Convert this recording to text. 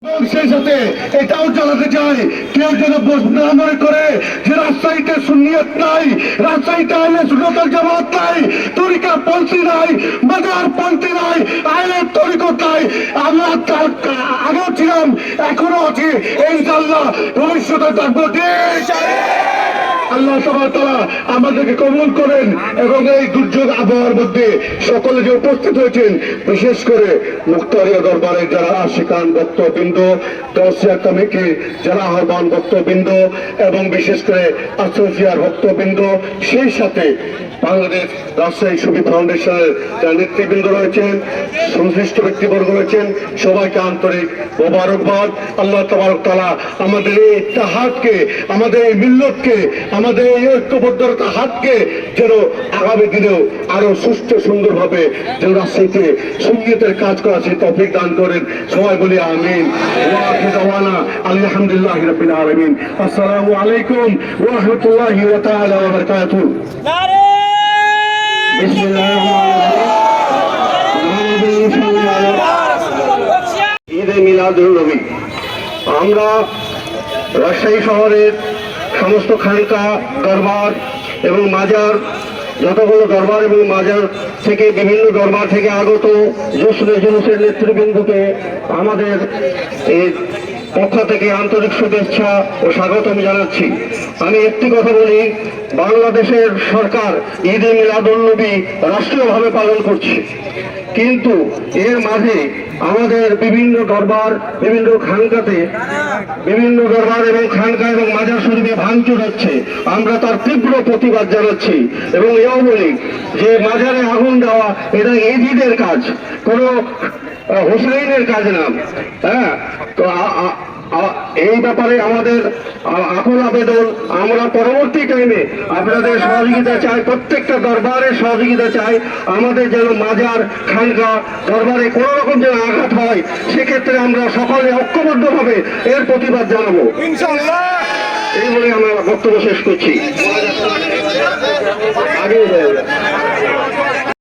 সেই সাথে এটাও জানাতে চাই, কেউ যেন না মনে করে যে রাজশাহীতে সুন্নিয়ত নাই, রাজশাহীতে আহলে সুন্নাত জামাত নাই, তরিকা পন্থী নাই, মাজার পন্থী নাই, আহলে তরিকত নাই। আমরা আগেও ছিলাম, এখনো আছি, ইনশাআল্লাহ ভবিষ্যতে থাকবো। আল্লাহ তাআলা আমাদেরকে কবুল করেন এবং এই দুর্যোগ আবহাওয়ার মধ্যে সকলে যে উপস্থিত হয়েছেন, বিশেষ করে মুক্তারিয়া দরবারের যারা আশিকান ভক্তবৃন্দ, গাউসিয়া কমিটি যারা আহ্বান ভক্তবৃন্দ এবং বিশেষ করে আসোসিয়ার ভক্তবৃন্দ, সেই সাথে বাংলাদেশ রাজশাহী সুফি ফাউন্ডেশনের যারা নেতৃবৃন্দ রয়েছেন, সংশ্লিষ্ট ব্যক্তিবর্গ রয়েছেন, সবাইকে আন্তরিক মোবারকবাদ। আল্লাহ তাআলা আমাদের এই ইত্তেহাদকে, আমাদের এই মিল্লতকে, আমাদের এই ঐক্যবদ্ধতার হাতকে যেন আগামী দিনেও আরো সুস্থ সুন্দরভাবে যেন রাজশাহীতে সুন্নিয়তের কাজ করা সেই তৌফিক দান করেন। সবাই বলি আমিন। ওয়া আখিরু দাওয়ানা আলহামদুলিল্লাহি রাব্বিল আলামিন। আসসালামু আলাইকুম ওয়া রাহমাতুল্লাহি ওয়া তাআলা ওয়া বারাকাতুহু। ঈদে মিলাদুন নবী, আমরা রাজশাহী শহরের সমস্ত খানকা, দরবার এবং মাজার, যতগুলো দরবার এবং মাজার থেকে বিভিন্ন দরবার থেকে আগত জুলুসের নেতৃবৃন্দকে আমাদের এই পক্ষ থেকে আন্তরিক শুভেচ্ছা ও স্বাগতম জানাচ্ছি। আমি একটি কথা বলি, বাংলাদেশের সরকার ঈদে মিলাদুন নবী রাষ্ট্রীয়ভাবে পালন করছে, কিন্তু এর মাঝে আমাদের বিভিন্ন দরবার, বিভিন্ন খানকাতে, বিভিন্ন দরবার এবং খানকা এবং মাজার শরীফে ভাঙচুর হচ্ছে। আমরা তার তীব্র প্রতিবাদ জানাচ্ছি এবং এও বলি যে মাজারে আগুন দেওয়া এটা এজিদের কাজ, কোনো হুসাইনের কাজ না। হ্যাঁ, তো এই ব্যাপারে আমাদের আকুল আবেদন, আমরা পরবর্তী টাইমে আপনাদের সহযোগিতা চাই, প্রত্যেকটা দরবারের সহযোগিতা চাই। আমাদের যেন মাজার, খানকা, দরবারে কোনো রকম যেন আঘাত হয়, সেক্ষেত্রে আমরা সকলে ঐক্যবদ্ধভাবে এর প্রতিবাদ জানাবো ইনশাআল্লাহ। এই বলে আমরা বক্তব্য শেষ করছি। আগে